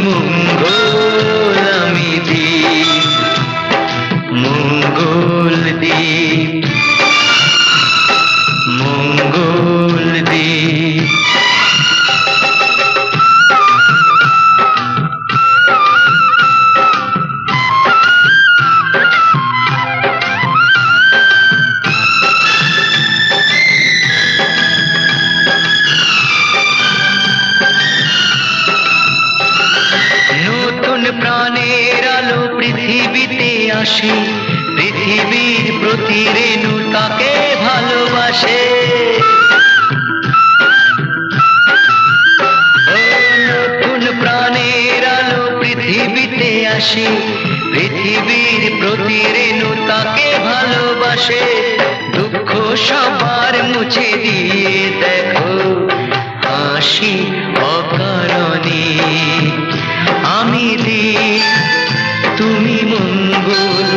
মঙ্গল আমি দীপ, মঙ্গল দীপ, মঙ্গল দীপ। প্রাণের আলো পৃথিবীতে আসে, পৃথিবীর প্রতি রেণু তাকে ভালোবাসে। নতুন প্রাণের আলো পৃথিবীতে আসে, পৃথিবীর প্রতি রেণু তাকে ভালোবাসে। দুঃখ সবার মুছে দিয়ে দেখো হাসি অকারণে। আমি দীপ, তুমি মঙ্গল,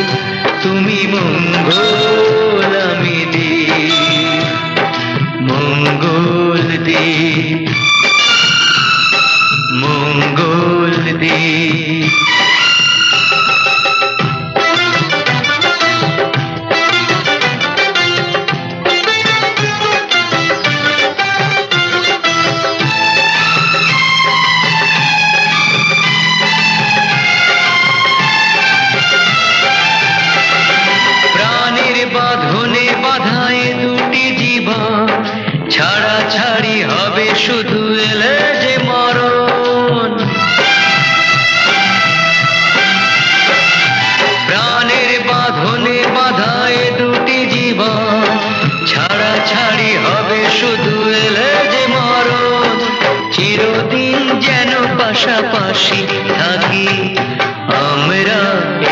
তুমি মঙ্গল আমি দীপ, মঙ্গল দীপ, মঙ্গল দীপ। বাঁধনে বাঁধায় দুটি জীবন, ছাড়া ছাড়ি হবে শুধু এলে যে মরণ। প্রাণের বাঁধনে বাঁধায় দুটি জীবন, ছাড়া ছাড়ি হবে শুধু এলে যে মরণ। চিরদিন যেন পাশাপাশি থাকি আমরা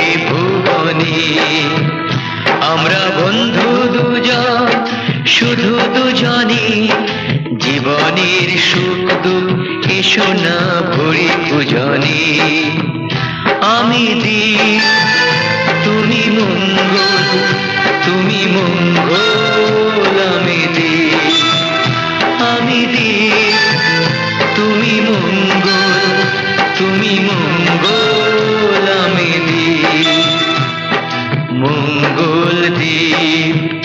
এ ভুবনে। আমরা বন্ধু দুজন, শুধু দুজনই, জীবনের সুখ দুঃখ এসো না ভরি পূজনে। আমি দীপ, তুমি মঙ্গল, তুমি মঙ্গল আমি দীপ, আমি দীপ, তুমি মঙ্গল, তুমি মঙ্গল আমি দীপ, মঙ্গল দীপ।